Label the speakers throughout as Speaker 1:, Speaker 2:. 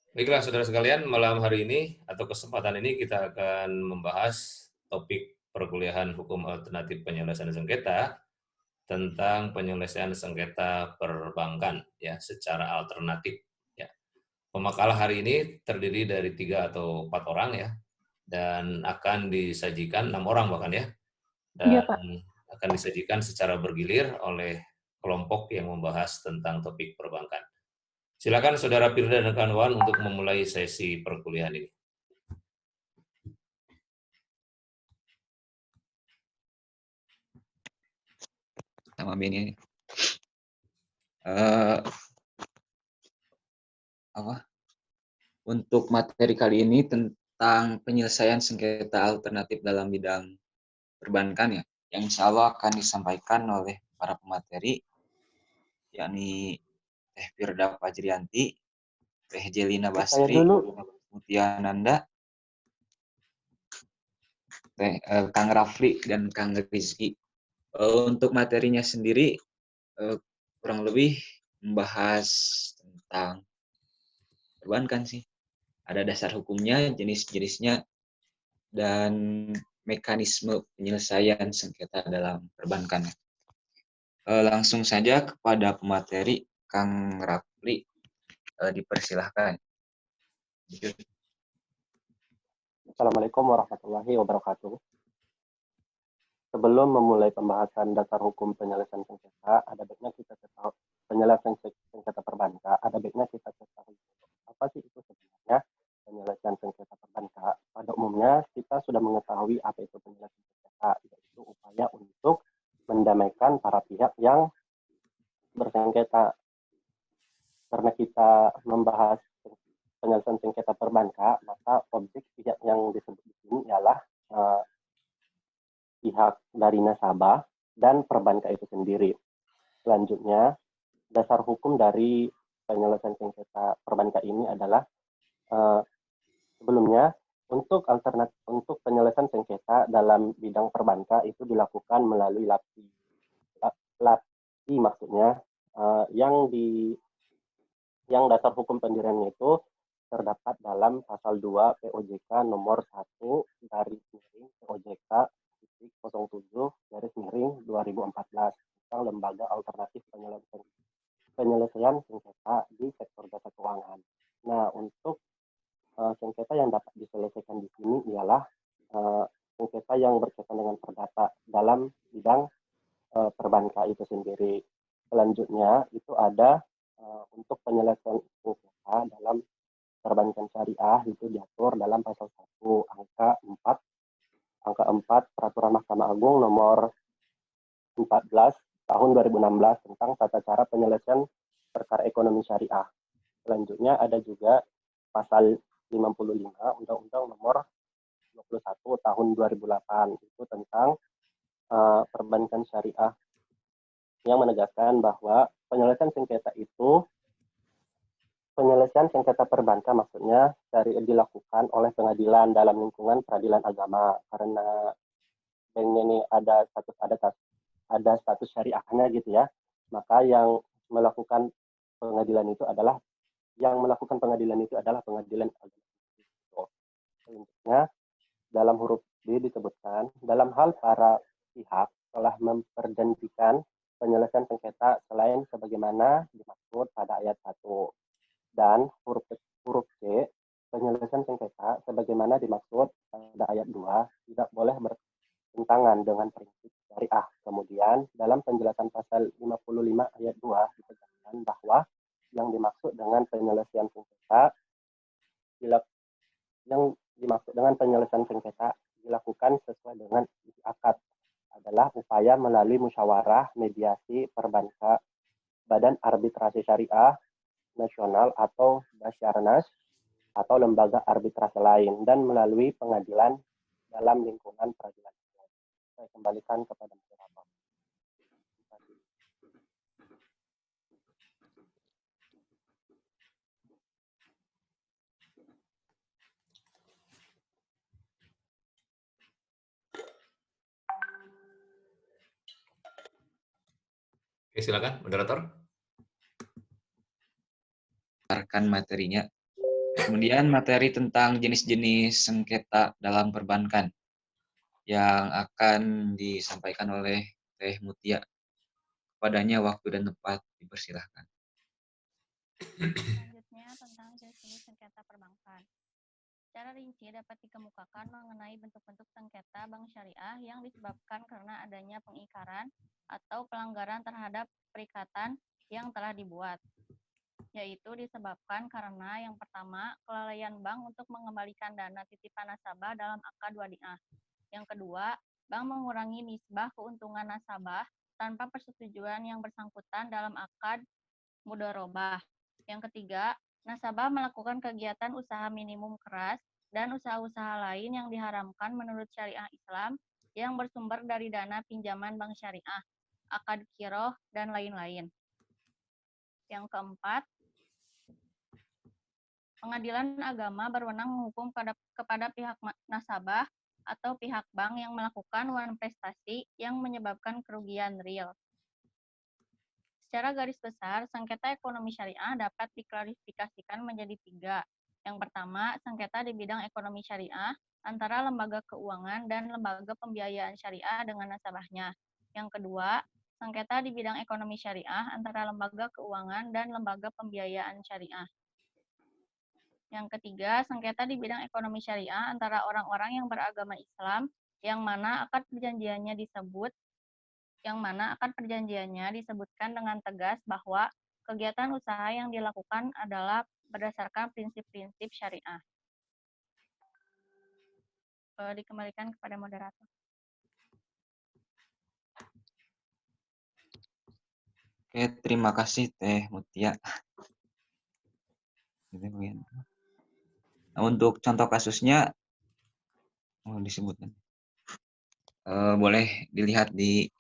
Speaker 1: Baiklah, saudara sekalian, malam hari ini atau kesempatan ini kita akan membahas topik perkuliahan hukum alternatif penyelesaian sengketa tentang penyelesaian sengketa perbankan ya secara alternatif ya. Pemakalah hari ini terdiri dari 3 atau 4 orang ya, dan akan disajikan 6 orang bahkan ya,
Speaker 2: Iya,
Speaker 1: dan
Speaker 2: Pak.
Speaker 1: akan disajikan secara bergilir oleh kelompok yang membahas tentang topik perbankan. Silakan Saudara Firda dan kawan-kawan untuk memulai sesi perkuliahan ini.
Speaker 3: Nama Beni untuk materi kali ini tentang penyelesaian sengketa alternatif dalam bidang perbankan ya, yang insya Allah akan disampaikan oleh para pemateri, yakni Teh Firda Fajrianti, Teh Jelina Basri, Mutiananda, Kang Rafli, dan Kang Rizky. Untuk materinya sendiri kurang lebih membahas tentang perbankan sih. Ada dasar hukumnya, jenis-jenisnya, dan mekanisme penyelesaian sengketa dalam perbankan. Langsung saja kepada pemateri, Kang Rafli, dipersilahkan.
Speaker 4: Assalamualaikum warahmatullahi wabarakatuh. Sebelum memulai pembahasan dasar hukum penyelesaian sengketa, ada baiknya kita ketahui penyelesaian sengketa perbankan. Ada baiknya kita ketahui apa sih itu sebenarnya penyelesaian sengketa perbankan. Pada umumnya kita sudah mengetahui apa itu penyelesaian sengketa, yaitu upaya untuk mendamaikan para pihak yang bersengketa. Karena kita membahas penyelesaian sengketa perbankan, maka objek pihak yang disebut di sini ialah pihak dari nasabah dan perbankan itu sendiri. Selanjutnya, dasar hukum dari penyelesaian sengketa perbankan ini adalah sebelumnya untuk penyelesaian sengketa dalam bidang perbankan itu dilakukan melalui LAPI. LAPI maksudnya yang dasar hukum pendiriannya itu terdapat dalam pasal 2 POJK nomor 1 garis miring POJK 07/2014 tentang lembaga alternatif penyelesaian sengketa di sektor jasa keuangan. Nah, untuk sengketa yang dapat diselesaikan di sini ialah sengketa yang berkaitan dengan perdata dalam bidang perbankan itu sendiri. Selanjutnya itu ada untuk penyelesaian sengketa dalam perbankan syariah itu diatur dalam pasal 1 angka 4 Peraturan Mahkamah Agung nomor 14 tahun 2016 tentang tata cara penyelesaian perkara ekonomi syariah. Selanjutnya ada juga pasal 55 Undang-Undang nomor 21 tahun 2008 itu tentang perbankan syariah yang menegaskan bahwa penyelesaian sengketa perbankan maksudnya dilakukan oleh pengadilan dalam lingkungan peradilan agama, karena banknya ini ada status syariahnya gitu ya, maka yang melakukan pengadilan itu adalah pengadilan agama. Selanjutnya dalam huruf B disebutkan dalam hal para pihak telah memperjanjikan penyelesaian sengketa selain sebagaimana dimaksud pada ayat 1. Dan huruf C, penyelesaian sengketa sebagaimana dimaksud pada ayat 2 tidak boleh bertentangan dengan prinsip syariah. Kemudian dalam penjelasan pasal 55 ayat 2 ditegaskan bahwa yang dimaksud dengan penyelesaian sengketa dilakukan sesuai dengan isi akad adalah upaya melalui musyawarah mediasi perbankan, badan arbitrasi syariah nasional atau Basyarnas atau lembaga arbitrase lain dan melalui pengadilan dalam lingkungan peradilan. Saya kembalikan kepada moderator.
Speaker 1: Oke, silakan moderator.
Speaker 3: Materinya. Kemudian materi tentang jenis-jenis sengketa dalam perbankan yang akan disampaikan oleh Teh Mutia. Kepadanya waktu dan tempat dipersilahkan.
Speaker 2: Selanjutnya tentang jenis-jenis sengketa perbankan. Secara rinci dapat dikemukakan mengenai bentuk-bentuk sengketa bank syariah yang disebabkan karena adanya pengingkaran atau pelanggaran terhadap perikatan yang telah dibuat, yaitu disebabkan karena yang pertama, kelalaian bank untuk mengembalikan dana titipan nasabah dalam akad wadiah. Yang kedua, bank mengurangi nisbah keuntungan nasabah tanpa persetujuan yang bersangkutan dalam akad mudharabah. Yang ketiga, nasabah melakukan kegiatan usaha minimum keras dan usaha-usaha lain yang diharamkan menurut syariah Islam yang bersumber dari dana pinjaman bank syariah, akad qiroh, dan lain-lain. Yang keempat, pengadilan agama berwenang menghukum kepada pihak nasabah atau pihak bank yang melakukan prestasi yang menyebabkan kerugian real. Secara garis besar, sengketa ekonomi syariah dapat diklarifikasikan menjadi 3. Yang pertama, sengketa di bidang ekonomi syariah antara lembaga keuangan dan lembaga pembiayaan syariah dengan nasabahnya. Yang kedua, sengketa di bidang ekonomi syariah antara lembaga keuangan dan lembaga pembiayaan syariah. Yang ketiga, sengketa di bidang ekonomi syariah antara orang-orang yang beragama Islam yang mana akad perjanjiannya disebutkan dengan tegas bahwa kegiatan usaha yang dilakukan adalah berdasarkan prinsip-prinsip syariah. Dikembalikan kepada moderator.
Speaker 3: Oke, terima kasih Teh Mutia. Nah, untuk contoh kasusnya disebutkan. Boleh dilihat di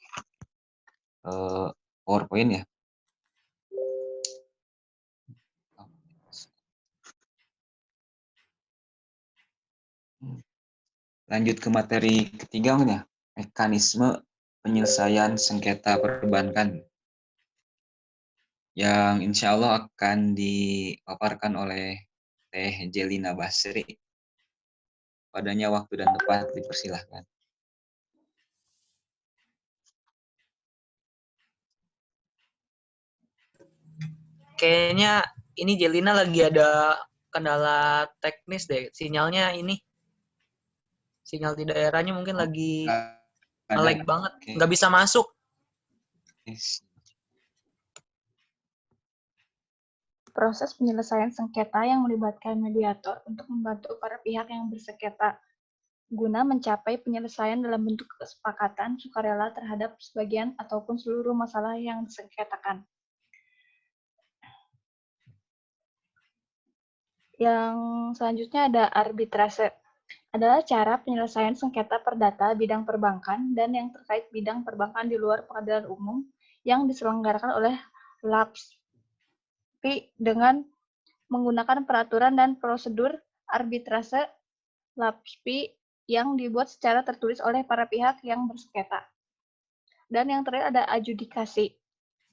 Speaker 3: PowerPoint ya. Lanjut ke materi ketiga ya, mekanisme penyelesaian sengketa perbankan yang insya Allah akan dipaparkan oleh Teh Jelina Basri. Padanya waktu dan tempat dipersilahkan.
Speaker 5: Kayaknya ini Jelina lagi ada kendala teknis deh. Sinyalnya sinyal di daerahnya mungkin lagi nge-lag banget.
Speaker 3: Okay.
Speaker 5: Nggak bisa masuk.
Speaker 3: Yes.
Speaker 6: Proses penyelesaian sengketa yang melibatkan mediator untuk membantu para pihak yang bersengketa guna mencapai penyelesaian dalam bentuk kesepakatan sukarela terhadap sebagian ataupun seluruh masalah yang disengketakan. Yang selanjutnya ada arbitrase. Adalah cara penyelesaian sengketa perdata bidang perbankan dan yang terkait bidang perbankan di luar pengadilan umum yang diselenggarakan oleh LAPSPI dengan menggunakan peraturan dan prosedur arbitrase LAPSPI yang dibuat secara tertulis oleh para pihak yang bersengketa. Dan yang terakhir ada adjudikasi.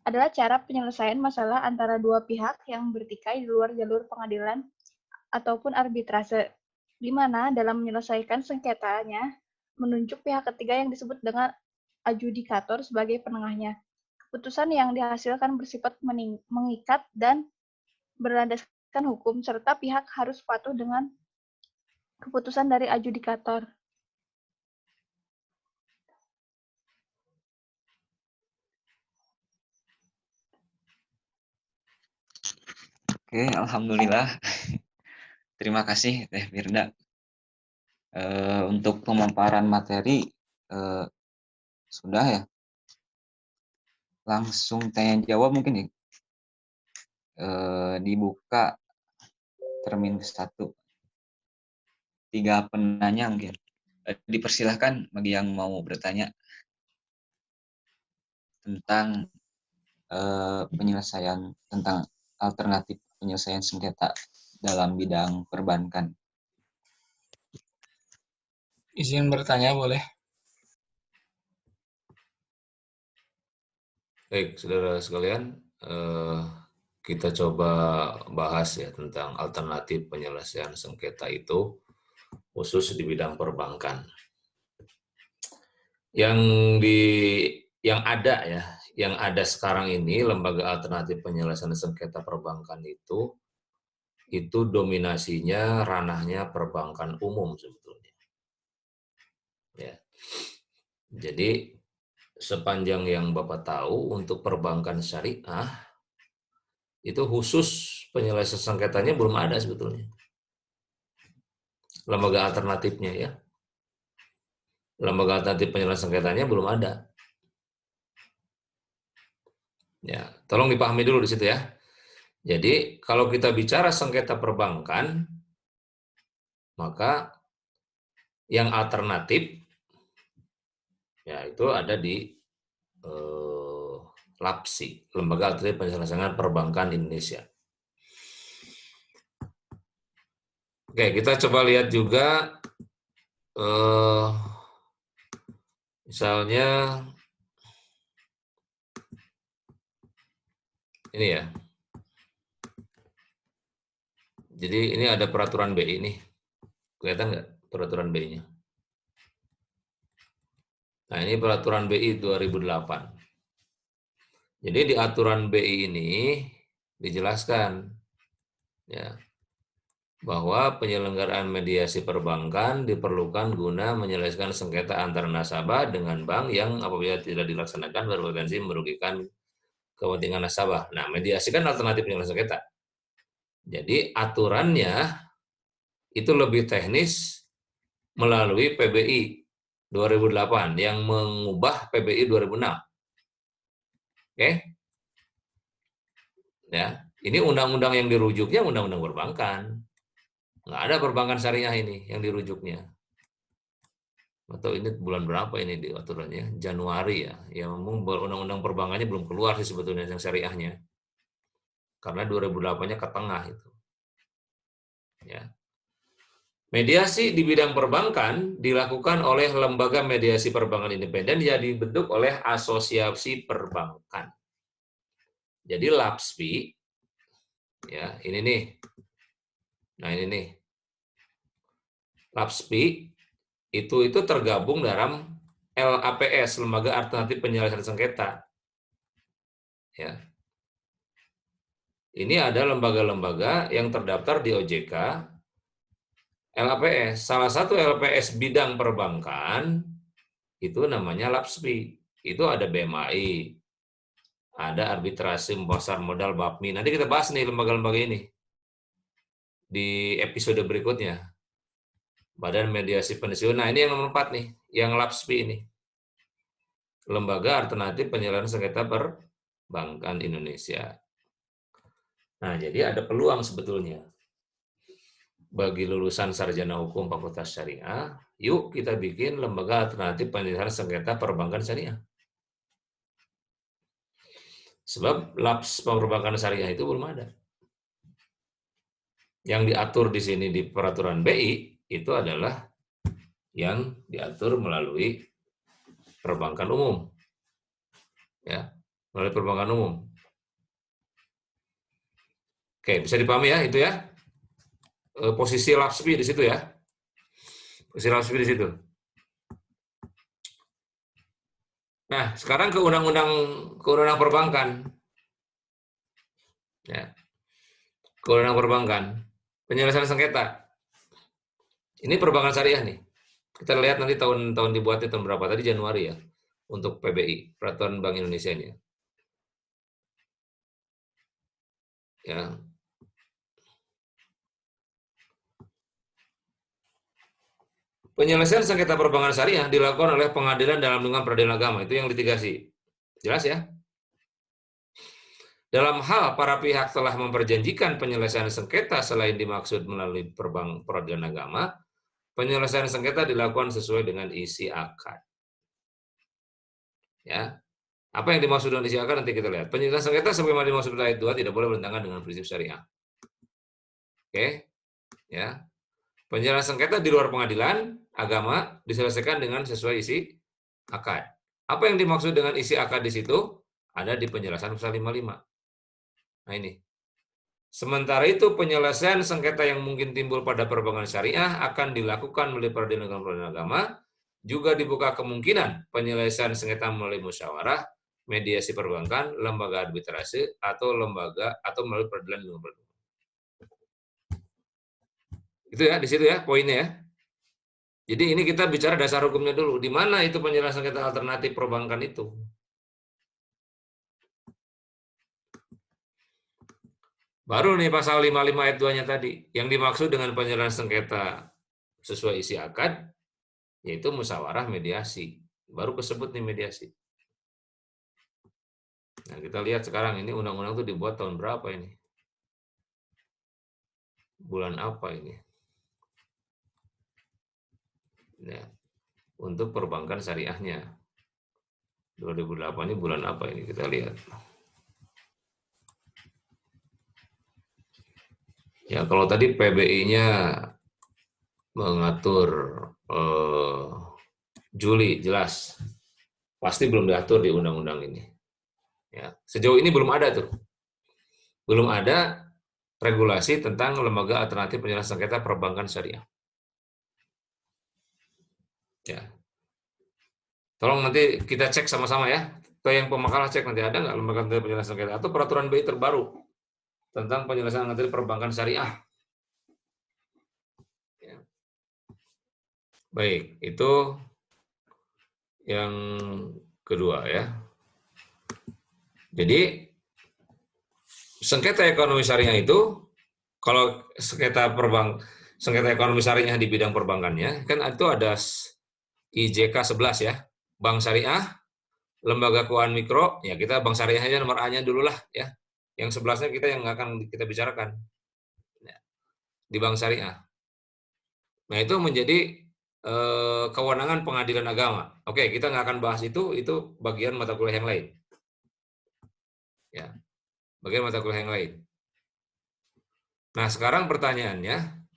Speaker 6: Adalah cara penyelesaian masalah antara dua pihak yang bertikai di luar jalur pengadilan ataupun arbitrase, di mana dalam menyelesaikan sengketanya menunjuk pihak ketiga yang disebut dengan adjudikator sebagai penengahnya. Keputusan yang dihasilkan bersifat mengikat dan berlandaskan hukum, serta pihak harus patuh dengan keputusan dari adjudikator.
Speaker 3: Oke, alhamdulillah. Terima kasih Teh Firda. Untuk pemaparan materi sudah ya. Langsung tanya jawab mungkin ya. Dibuka termin 1. 3 penanya mungkin. Dipersilahkan bagi yang mau bertanya tentang penyelesaian tentang alternatif penyelesaian sengketa dalam bidang perbankan.
Speaker 7: Izin bertanya boleh?
Speaker 1: Baik, saudara sekalian, kita coba bahas ya tentang alternatif penyelesaian sengketa itu khusus di bidang perbankan. Yang ada sekarang ini lembaga alternatif penyelesaian sengketa perbankan itu dominasinya ranahnya perbankan umum sebetulnya. Ya. Jadi sepanjang yang Bapak tahu untuk perbankan syariah itu khusus penyelesaian sengketanya belum ada sebetulnya. Lembaga alternatifnya ya. Lembaga alternatif penyelesaian sengketanya belum ada. Ya, tolong dipahami dulu di situ ya. Jadi, kalau kita bicara sengketa perbankan, maka yang alternatif ya itu ada di LAPSI, Lembaga Alternatif Penyelesaian Perbankan Indonesia. Oke, kita coba lihat juga misalnya ini ya. Jadi ini ada peraturan BI nih. Kelihatan nggak peraturan BI-nya? Nah, ini peraturan BI 2008. Jadi di aturan BI ini dijelaskan ya bahwa penyelenggaraan mediasi perbankan diperlukan guna menyelesaikan sengketa antar nasabah dengan bank yang apabila tidak dilaksanakan berpotensi merugikan kepentingan nasabah. Nah, mediasi kan alternatif penyelesaian sengketa. Jadi aturannya itu lebih teknis melalui PBI 2008 yang mengubah PBI 2006. Oke? Ya, ini undang-undang yang dirujuknya undang-undang perbankan. Nggak ada perbankan syariah ini yang dirujuknya. Atau ini bulan berapa ini di aturannya? Januari ya. Ya memang undang-undang perbankannya belum keluar sih sebetulnya yang syariahnya. Karena 2008-nya ke tengah itu. Ya. Mediasi di bidang perbankan dilakukan oleh lembaga mediasi perbankan independen yang dibentuk oleh asosiasi perbankan. Jadi LAPSPI, ya ini nih. Nah ini nih. LAPSPI itu tergabung dalam LAPS, Lembaga Alternatif Penyelesaian Sengketa. Ya. Ini ada lembaga-lembaga yang terdaftar di OJK, LAPS. Salah satu LAPS bidang perbankan itu namanya LAPSPI. Itu ada BMAI, ada arbitrasi pasar modal BAPMI. Nanti kita bahas nih lembaga-lembaga ini di episode berikutnya. Badan Mediasi Pensiun. Nah, ini yang nomor 4 nih, yang LAPSPI ini. Lembaga Alternatif Penyelesaian Sengketa Perbankan Indonesia. Nah, jadi ada peluang sebetulnya bagi lulusan sarjana hukum Fakultas Syariah, yuk kita bikin lembaga alternatif penyelesaian sengketa perbankan syariah. Sebab LAPS perbankan syariah itu belum ada. Yang diatur di sini di peraturan BI itu adalah yang diatur melalui perbankan umum. Ya, melalui perbankan umum. Oke, bisa dipahami ya itu ya. Posisi LAPSPI di situ ya. Posisi LAPSPI di situ. Nah, sekarang ke undang-undang perbankan. Ya. Ke undang perbankan. Penyelesaian sengketa. Ini perbankan syariah nih. Kita lihat nanti tahun dibuatnya tahun berapa? Tadi Januari ya. Untuk PBI, Peraturan Bank Indonesia ini. Ya. Penyelesaian sengketa perbankan syariah dilakukan oleh pengadilan dalam lingkungan peradilan agama. Itu yang litigasi. Jelas ya? Dalam hal para pihak telah memperjanjikan penyelesaian sengketa selain dimaksud melalui peradilan agama, penyelesaian sengketa dilakukan sesuai dengan isi akad. Ya. Apa yang dimaksud dengan isi akad nanti kita lihat. Penyelesaian sengketa sebagaimana dimaksud ayat 2 tidak boleh bertentangan dengan prinsip syariah. Oke? Ya. Penyelesaian sengketa di luar pengadilan agama diselesaikan dengan sesuai isi akad. Apa yang dimaksud dengan isi akad di situ? Ada di penjelasan pasal 55. Nah ini, Sementara itu penyelesaian sengketa yang mungkin timbul pada perbankan syariah akan dilakukan melalui peradilan agama. Juga dibuka kemungkinan penyelesaian sengketa melalui musyawarah, mediasi perbankan, lembaga arbitrase, atau melalui peradilan agama. Itu ya, di situ ya poinnya ya. Jadi ini kita bicara dasar hukumnya dulu. Di mana itu penyelesaian sengketa alternatif perbankan itu? Baru nih pasal 55 ayat 2-nya tadi. Yang dimaksud dengan penyelesaian sengketa sesuai isi akad, yaitu musyawarah mediasi. Baru kesebut nih mediasi. Nah, kita lihat sekarang ini undang-undang itu dibuat tahun berapa ini? Bulan apa ini? Nah, untuk perbankan syariahnya. 2008 ini bulan apa ini? Kita lihat. Ya, kalau tadi PBI-nya mengatur Juli, jelas. Pasti belum diatur di undang-undang ini. Ya, sejauh ini belum ada tuh. Belum ada regulasi tentang lembaga alternatif penyelesaian sengketa perbankan syariah. Ya. Tolong nanti kita cek sama-sama ya. Atau yang pemakalah cek nanti ada nggak lembaga alternatif penyelesaian sengketa atau peraturan BI terbaru tentang penyelesaian alternatif perbankan syariah. Ya. Baik, itu yang kedua ya. Jadi sengketa ekonomi syariah itu, kalau sengketa ekonomi syariah di bidang perbankannya, kan itu ada IJK 11 ya, bank syariah, lembaga keuangan mikro, ya kita bank syariah aja nomor A-nya dulu lah ya. Yang 11-nya kita yang akan kita bicarakan di bank syariah. Nah itu menjadi kewenangan pengadilan agama. Oke, kita nggak akan bahas itu bagian mata kuliah yang lain. Ya, bagian mata kuliah yang lain. Nah, sekarang pertanyaannya,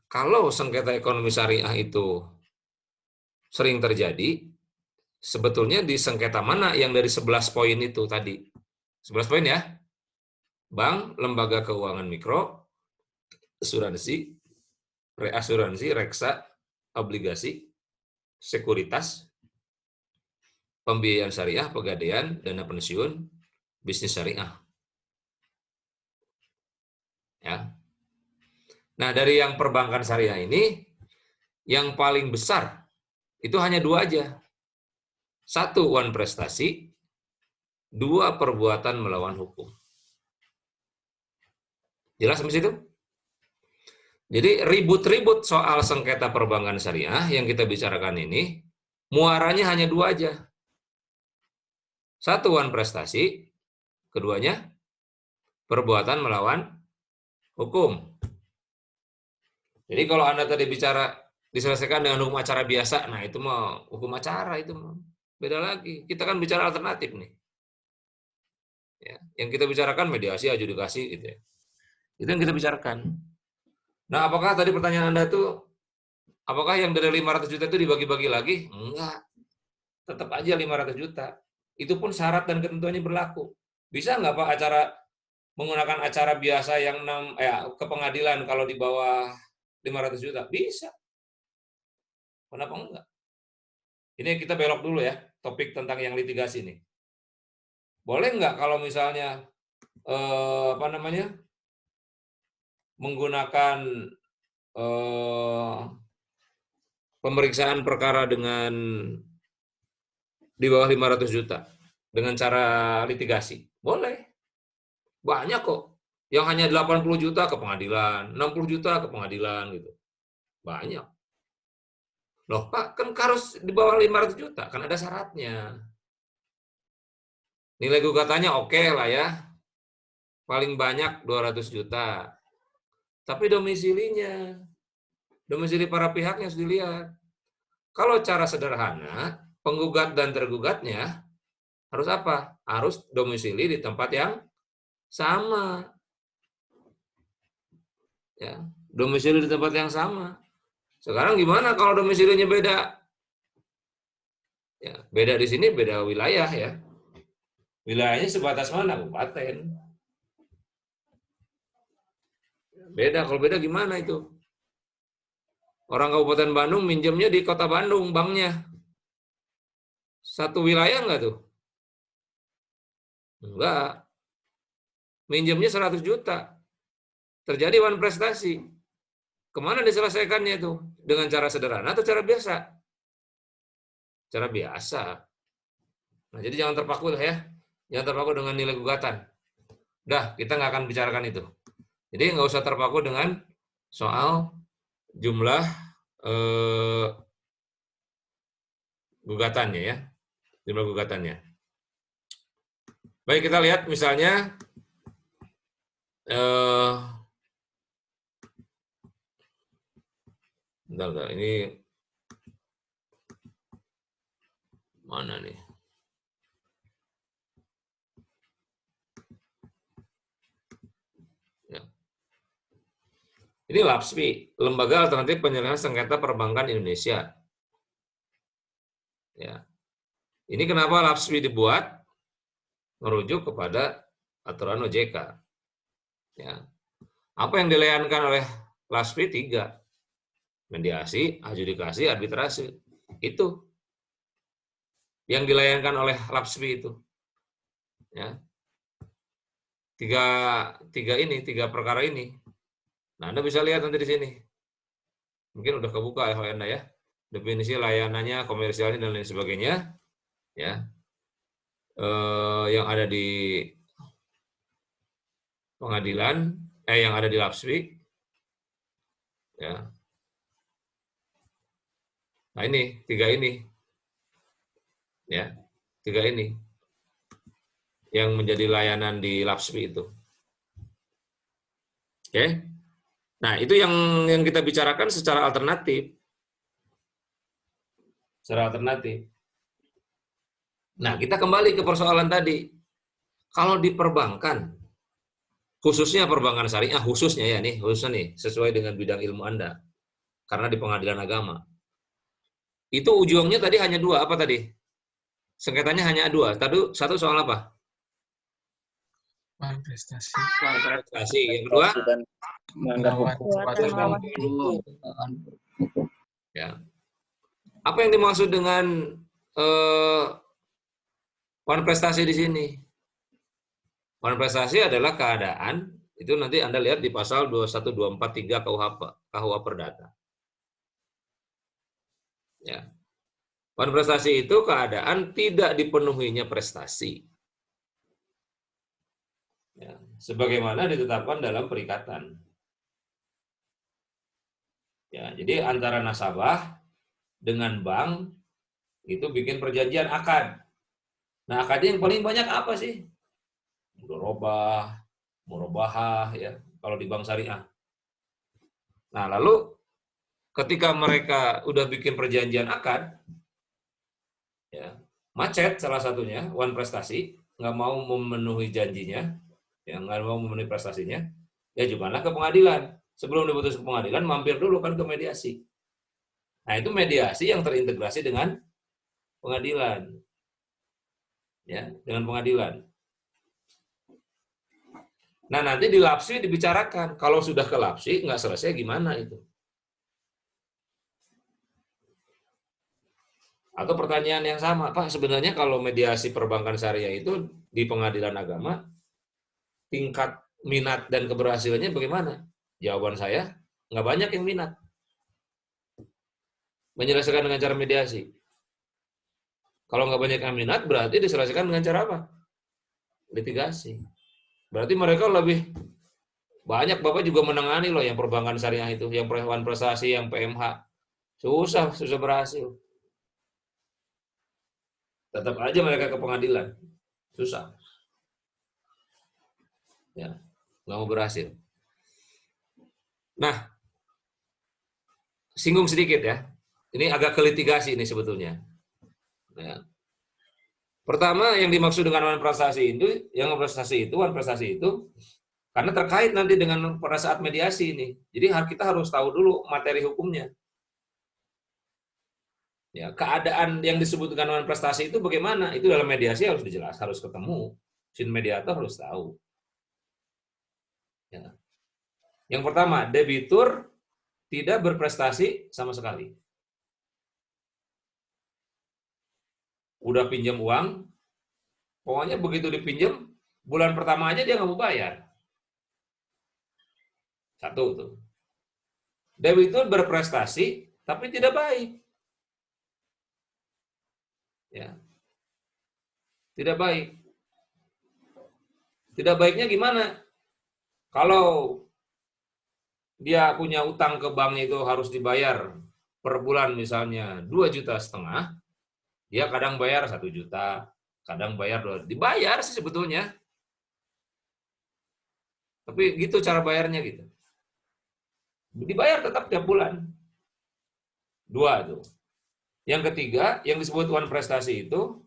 Speaker 1: kalau sengketa ekonomi syariah itu sering terjadi, sebetulnya di sengketa mana yang dari 11 poin itu tadi? 11 poin ya. Bank, lembaga keuangan mikro, asuransi, reasuransi, reksa, obligasi, sekuritas, pembiayaan syariah, pegadaian, dana pensiun, bisnis syariah. Ya. Nah, dari yang perbankan syariah ini, yang paling besar itu hanya 2 aja. 1, uang prestasi, 2, perbuatan melawan hukum. Jelas sampai situ? Jadi ribut-ribut soal sengketa perbankan syariah yang kita bicarakan ini, muaranya hanya 2 aja. 1, uang prestasi, keduanya perbuatan melawan hukum. Jadi kalau Anda tadi bicara diselesaikan dengan hukum acara biasa, nah itu mah hukum acara itu mah beda lagi. Kita kan bicara alternatif nih. Ya, yang kita bicarakan mediasi, adjudikasi gitu ya. Itu yang kita bicarakan. Nah, apakah tadi pertanyaan Anda itu apakah yang dari 500 juta itu dibagi-bagi lagi? Enggak. Tetap aja 500 juta. Itu pun syarat dan ketentuannya berlaku. Bisa nggak Pak menggunakan acara biasa yang ke pengadilan kalau di bawah 500 juta? Bisa. Kenapa enggak? Ini kita belok dulu ya, topik tentang yang litigasi nih. Boleh nggak kalau misalnya menggunakan pemeriksaan perkara dengan di bawah 500 juta dengan cara litigasi? Boleh. Banyak kok. Yang hanya 80 juta ke pengadilan, 60 juta ke pengadilan gitu. Banyak. Loh Pak, kan harus di bawah 500 juta, kan ada syaratnya. Nilai gugatannya oke lah ya. Paling banyak 200 juta. Tapi domisilinya, domisili para pihaknya harus dilihat. Kalau cara sederhana, penggugat dan tergugatnya harus apa? Harus domisili di tempat yang sama. Ya, domisili di tempat yang sama. Sekarang gimana kalau domisilinya beda? Ya, beda di sini beda wilayah ya. Wilayahnya sebatas mana? Kabupaten. Beda, kalau beda gimana itu? Orang Kabupaten Bandung minjemnya di Kota Bandung, banknya. Satu wilayah nggak tuh? Enggak. Minjemnya 100 juta. Terjadi wan prestasi. Kemana diselesaikannya itu? Dengan cara sederhana atau cara biasa? Cara biasa. Nah, jadi jangan terpaku lah ya. Jangan terpaku dengan nilai gugatan. Udah, kita nggak akan bicarakan itu. Jadi nggak usah terpaku dengan soal jumlah gugatannya ya. Jumlah gugatannya. Baik, kita lihat misalnya bentar, ini mana nih? Ya. Ini LAPSPI, Lembaga Alternatif Penyelesaian Sengketa Perbankan Indonesia. Ya. Ini kenapa LAPSPI dibuat? Merujuk kepada aturan OJK. Ya. Apa yang dilayankan oleh LAPSPI? 3. Mediasi, adjudikasi, arbitrase. Itu yang dilayankan oleh LAPSPI itu. Ya. Tiga perkara ini. Nah, Anda bisa lihat nanti di sini. Mungkin udah kebuka ya Anda ya. Definisi layanannya, komersialnya dan lain sebagainya. Ya. Yang ada di pengadilan, yang ada di LAPSPI. Ya. Nah, ini 3 ini. Ya. 3 ini yang menjadi layanan di LAPSPI itu. Oke. Nah, itu yang kita bicarakan secara alternatif. Secara alternatif. Nah, kita kembali ke persoalan tadi. Kalau di perbankan, khususnya perbankan syariah, khususnya nih, sesuai dengan bidang ilmu Anda. Karena di pengadilan agama. Itu ujungnya tadi hanya 2, apa tadi? Sengketanya hanya 2. Tadi satu soal apa?
Speaker 7: Prestasi.
Speaker 1: Prestasi. Yang kedua? Ya. Apa yang dimaksud dengan wan prestasi di sini? Wan prestasi adalah keadaan, itu nanti Anda lihat di pasal 21243 KUH Perdata. Ya. Wan prestasi itu keadaan tidak dipenuhinya prestasi. Ya, sebagaimana ditetapkan dalam perikatan. Ya, jadi antara nasabah dengan bank itu bikin perjanjian akad. Nah, akadnya yang paling banyak apa sih? Mudharabah, murabahah ya, kalau di bank syariah. Nah, lalu ketika mereka udah bikin perjanjian akad, ya, macet salah satunya, wan prestasi, nggak mau memenuhi janjinya, ya, nggak mau memenuhi prestasinya, ya jugalah ke pengadilan. Sebelum diputus ke pengadilan, mampir dulu kan ke mediasi. Nah, itu mediasi yang terintegrasi dengan pengadilan. Ya, dengan pengadilan. Nah, nanti di LAPSPI dibicarakan. Kalau sudah ke LAPSPI, nggak selesai gimana itu? Atau pertanyaan yang sama, Pak, sebenarnya kalau mediasi perbankan syariah itu di pengadilan agama, tingkat minat dan keberhasilannya bagaimana? Jawaban saya, nggak banyak yang minat. Menyelesaikan dengan cara mediasi. Kalau nggak banyak yang minat, berarti diselesaikan dengan cara apa? Litigasi. Berarti mereka lebih banyak, Bapak juga menangani loh yang perbankan syariah itu, yang wan prestasi, yang PMH. Susah berhasil. Tetap aja mereka ke pengadilan. Susah. Ya, nggak mau berhasil. Nah, singgung sedikit ya. Ini agak ke litigasi ini sebetulnya. Ya. Pertama, yang dimaksud dengan wan prestasi itu, karena terkait nanti dengan pada saat mediasi ini. Jadi kita harus tahu dulu materi hukumnya. Ya, keadaan yang disebut dengan wan prestasi itu bagaimana? Itu dalam mediasi harus dijelas, harus ketemu. Sin mediator harus tahu. Ya. Yang pertama, debitur tidak berprestasi sama sekali. Udah pinjam uang, pokoknya begitu dipinjam, bulan pertama aja dia nggak mau bayar. Satu tuh. Debitur berprestasi, tapi tidak baik. Ya. Tidak baik. Tidak baiknya gimana? Kalau dia punya utang ke bank itu harus dibayar per bulan misalnya 2,5 juta, dia kadang bayar 1 juta, kadang bayar 2, dibayar sih sebetulnya. Tapi gitu cara bayarnya gitu. Dibayar tetap tiap bulan. 2 itu. Yang ketiga, yang disebut wan prestasi itu,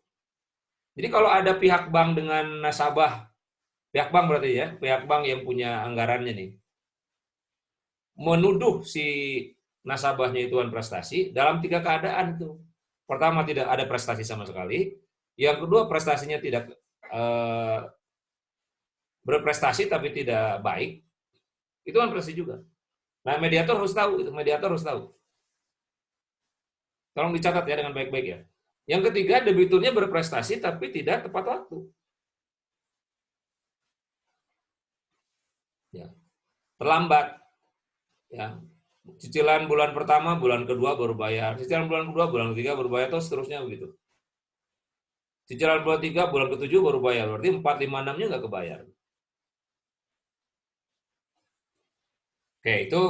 Speaker 1: jadi kalau ada pihak bank dengan nasabah, pihak bank berarti ya, pihak bank yang punya anggarannya nih, menuduh si nasabahnya itu wan prestasi dalam 3 keadaan itu. Pertama, tidak ada prestasi sama sekali. Yang kedua, prestasinya tidak berprestasi tapi tidak baik. Itu wan prestasi juga. Nah, mediator harus tahu, itu mediator harus tahu. Tolong dicatat ya dengan baik-baik ya. Yang ketiga, debiturnya berprestasi tapi tidak tepat waktu. Ya. Terlambat. Ya. Cicilan bulan pertama, bulan kedua baru bayar. Cicilan bulan kedua, bulan ketiga baru bayar, terus seterusnya begitu. Cicilan bulan 3, bulan ke-7 baru bayar. Berarti 4, 5, 6-nya nggak kebayar. Oke, itu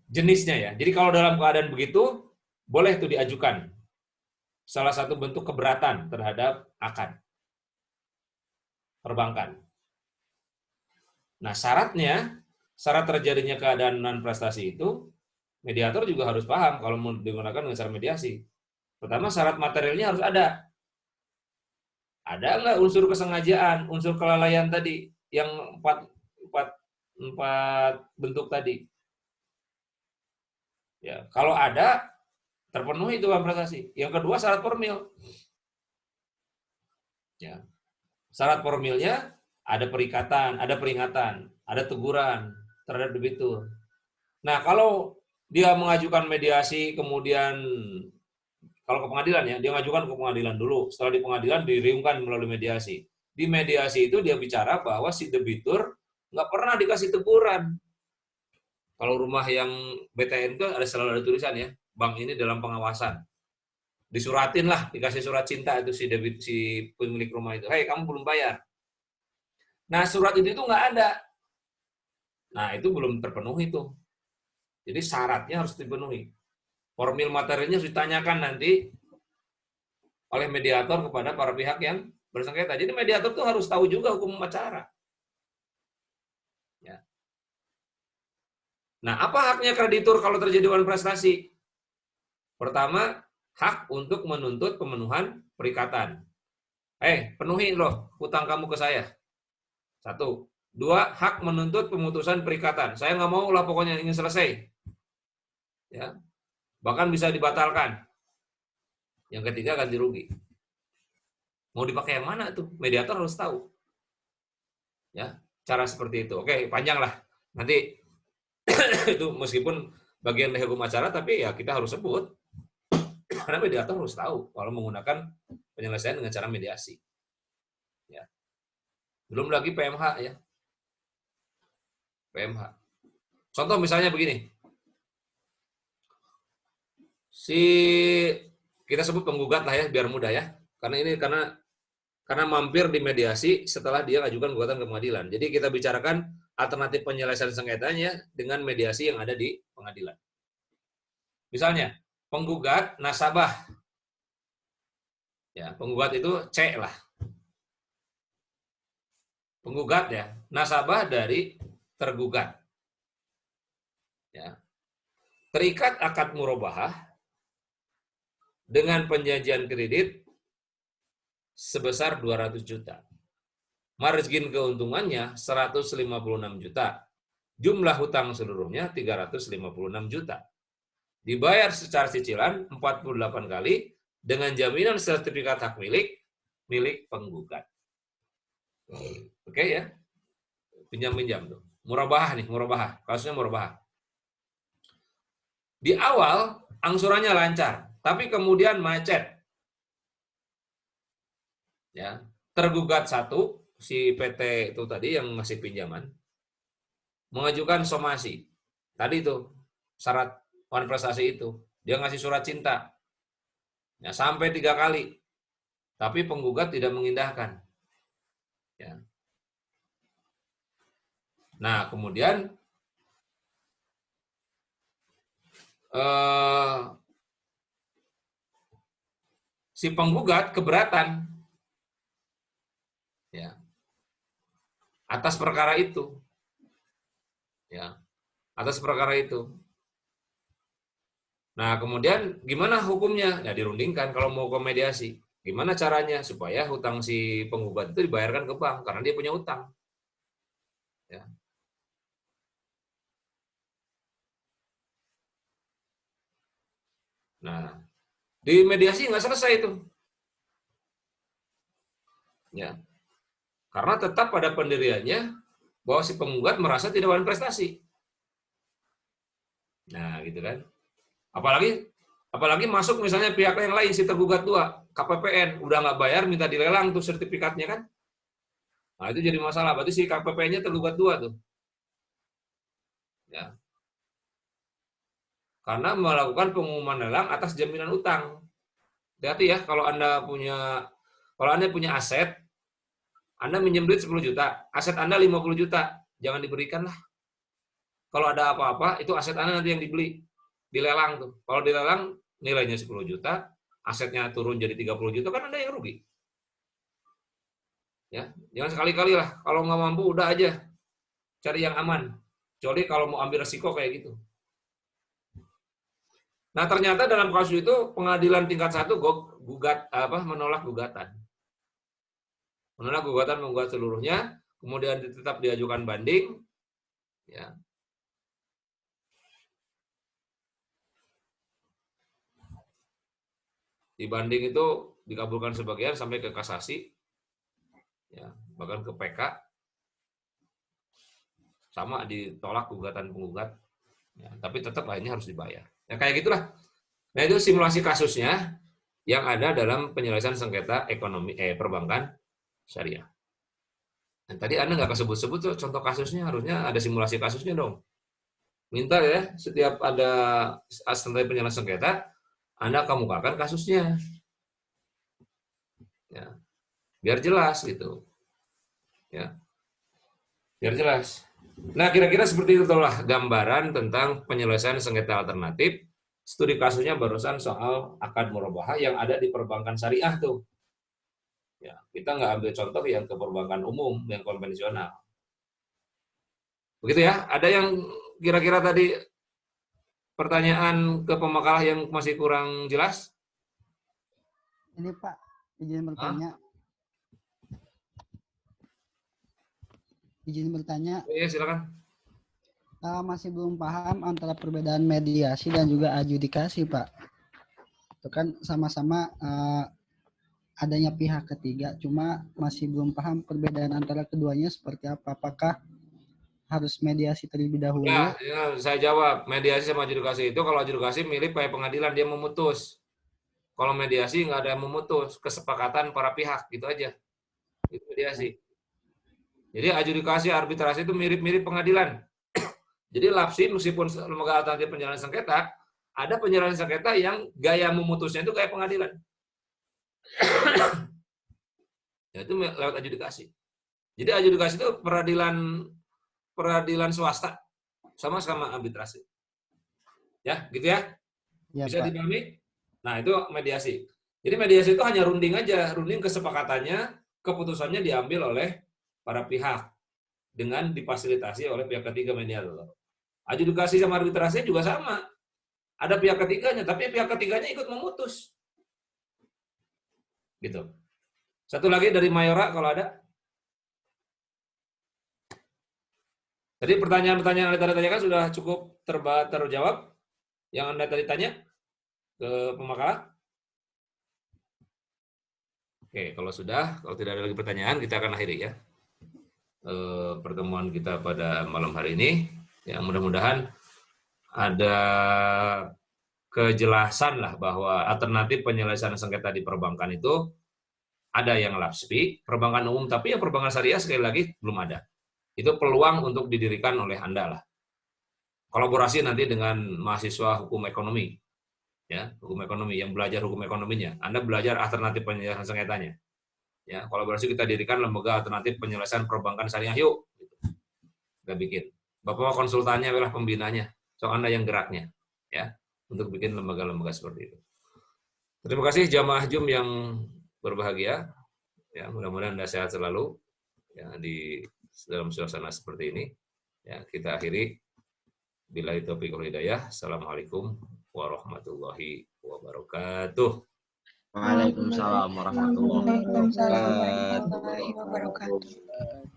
Speaker 1: jenisnya ya. Jadi kalau dalam keadaan begitu, boleh itu diajukan. Salah satu bentuk keberatan terhadap akad perbankan. Nah, syarat terjadinya keadaan non prestasi itu, mediator juga harus paham kalau mau digunakan dengan cara mediasi. Pertama, syarat materialnya harus ada. Ada nggak unsur kesengajaan, unsur kelalaian tadi, yang empat bentuk tadi? Ya, kalau ada, terpenuhi itu wan prestasi. Yang kedua, syarat formil. Ya. Syarat formilnya ada perikatan, ada peringatan, ada teguran terhadap debitur. Nah, kalau dia mengajukan mediasi, kemudian kalau ke pengadilan ya, dia mengajukan ke pengadilan dulu. Setelah di pengadilan diriungkan melalui mediasi. Di mediasi itu dia bicara bahwa si debitur nggak pernah dikasih teguran. Kalau rumah yang BTN itu selalu ada tulisan ya, bank ini dalam pengawasan. Disuratin lah, dikasih surat cinta itu si pemilik rumah itu. Hei, kamu belum bayar. Nah, surat itu nggak ada. Nah, itu belum terpenuhi tuh. Jadi syaratnya harus dipenuhi. Formil materialnya harus ditanyakan nanti oleh mediator kepada para pihak yang bersengketa. Jadi mediator tuh harus tahu juga hukum acara. Ya. Nah, apa haknya kreditur kalau terjadi wan prestasi? Pertama, hak untuk menuntut pemenuhan perikatan. Penuhi loh hutang kamu ke saya. 1. 2, hak menuntut pemutusan perikatan. Saya nggak mau lah pokoknya ingin selesai. Ya. Bahkan bisa dibatalkan. Yang ketiga, ganti rugi. Mau dipakai yang mana tuh? Mediator harus tahu. Ya, cara seperti itu. Oke, panjang lah. Nanti itu meskipun bagian dari hukum acara, tapi ya kita harus sebut. Karena mediator harus tahu kalau menggunakan penyelesaian dengan cara mediasi. Ya. Belum lagi PMH ya. PMH. Contoh misalnya begini. Kita sebut penggugat lah ya biar mudah ya. Karena mampir di mediasi setelah dia ajukan gugatan ke pengadilan. Jadi kita bicarakan alternatif penyelesaian sengketanya dengan mediasi yang ada di pengadilan. Misalnya, penggugat nasabah. Ya, penggugat itu C lah. Penggugat ya, nasabah dari tergugat. Ya. Terikat akad murabahah dengan penjanjian kredit sebesar 200 juta. Margin keuntungannya 156 juta. Jumlah hutang seluruhnya 356 juta. Dibayar secara cicilan 48 kali dengan jaminan sertifikat hak milik penggugat. Oke ya. pinjam-pinjam tuh. Murabahah nih, murabahah. Kasusnya murabahah. Di awal angsurannya lancar, tapi kemudian macet. Ya, tergugat satu si PT itu tadi yang ngasih pinjaman mengajukan somasi. Tadi itu syarat wan prestasi itu. Dia ngasih surat cinta. Ya, sampai 3 kali. Tapi penggugat tidak mengindahkan. Ya. Nah, kemudian si penggugat keberatan ya atas perkara itu. Ya, atas perkara itu. Nah, kemudian gimana hukumnya? Ya, dirundingkan kalau mau ke mediasi. Gimana caranya supaya hutang si penggugat itu dibayarkan ke bank karena dia punya hutang. Ya. Nah, di mediasi nggak selesai itu. Ya. Karena tetap pada pendiriannya bahwa si penggugat merasa tidak wan prestasi. Nah, gitu kan. Apalagi masuk misalnya pihak yang lain, si tergugat 2, KPPN, udah nggak bayar, minta dilelang tuh sertifikatnya kan. Nah, itu jadi masalah. Berarti si KPPN-nya tergugat 2 tuh. Ya. Karena melakukan pengumuman lelang atas jaminan utang. Hati-hati ya, kalau Anda punya aset, Anda minjem duit 10 juta, aset Anda 50 juta, jangan diberikan lah. Kalau ada apa-apa, itu aset Anda nanti yang dibeli. Dilelang tuh. Kalau dilelang, nilainya 10 juta, asetnya turun jadi 30 juta, kan Anda yang rugi. Ya, jangan sekali-kali lah. Kalau nggak mampu, udah aja. Cari yang aman. Kecuali kalau mau ambil resiko kayak gitu. Nah, ternyata dalam kasus itu pengadilan tingkat 1 menolak gugatan. Menolak gugatan menggugat seluruhnya, kemudian tetap diajukan banding. Ya. Di banding itu dikabulkan sebagian sampai ke kasasi. Ya, bahkan ke PK. Sama ditolak gugatan penggugat. Ya, tapi tetap lainnya harus dibayar. Ya, kayak gitulah. Nah, itu simulasi kasusnya yang ada dalam penyelesaian sengketa ekonomi perbankan syariah. Nah, tadi Anda nggak sebut-sebut tuh contoh kasusnya, harusnya ada simulasi kasusnya dong. Minta ya, setiap ada tentang penyelesaian sengketa, Anda kemukakan kasusnya. Ya. Biar jelas gitu. Ya. Biar jelas. Nah, kira-kira seperti itulah gambaran tentang penyelesaian sengketa alternatif. Studi kasusnya barusan soal akad murabahah yang ada di perbankan syariah tuh. Ya, kita nggak ambil contoh yang ke perbankan umum, yang konvensional. Begitu ya. Ada yang kira-kira tadi pertanyaan ke pemakalah yang masih kurang jelas?
Speaker 8: Ini Pak, izin bertanya. Izin bertanya.
Speaker 1: Iya, silakan.
Speaker 8: Masih belum paham antara perbedaan mediasi dan juga adjudikasi, Pak. Itu kan sama-sama adanya pihak ketiga, cuma masih belum paham perbedaan antara keduanya seperti apa. Apakah harus mediasi terlebih dahulu?
Speaker 1: Ya, saya jawab. Mediasi sama adjudikasi itu, kalau adjudikasi milik pihak pengadilan, dia memutus. Kalau mediasi nggak ada yang memutus, kesepakatan para pihak, gitu aja. Itu mediasi. Jadi adjudikasi arbitrasi itu mirip-mirip pengadilan. Jadi LAPSI meskipun lembaga alternatif penyelesaian sengketa, ada penyelesaian sengketa yang gaya memutusnya itu kayak pengadilan. Ya, itu lewat adjudikasi. Jadi adjudikasi itu peradilan swasta sama-sama arbitrasi. Ya, gitu ya?
Speaker 8: Ya,
Speaker 1: Bisa
Speaker 8: Pak.
Speaker 1: dipahami? Nah, itu mediasi. Jadi mediasi itu hanya runding aja, runding kesepakatannya, keputusannya diambil oleh para pihak dengan difasilitasi oleh pihak ketiga mediator. Adjudikasi sama arbitrasi juga sama. Ada pihak ketiganya, tapi pihak ketiganya ikut memutus. Gitu. Satu lagi dari Mayora kalau ada. Tadi pertanyaan-pertanyaan yang Anda tanyakan sudah cukup terjawab. Yang Anda tadi tanya ke pemakalah. Oke, kalau tidak ada lagi pertanyaan, kita akan akhiri ya. pertemuan kita pada malam hari ini. Ya, mudah-mudahan ada kejelasan lah bahwa alternatif penyelesaian sengketa di perbankan itu ada yang LAPSPI, perbankan umum, tapi yang perbankan syariah sekali lagi belum ada. Itu peluang untuk didirikan oleh Anda lah. Kolaborasi nanti dengan mahasiswa hukum ekonomi, ya, hukum ekonomi yang belajar hukum ekonominya. Anda belajar alternatif penyelesaian sengketanya. Ya, kolaborasi kita dirikan lembaga alternatif penyelesaian perbankan syariah yuk. Kita bikin. Bapak konsultannya adalah pembinanya, so Anda yang geraknya, ya, untuk bikin lembaga-lembaga seperti itu. Terima kasih jamaah Jum yang berbahagia. Ya, mudah-mudahan Anda sehat selalu ya di dalam suasana seperti ini. Ya, kita akhiri. Billahi taufiq wal hidayah. Assalamualaikum warahmatullahi wabarakatuh.
Speaker 3: Waalaikumsalam warahmatullahi wabarakatuh.
Speaker 9: Wabarakatuh.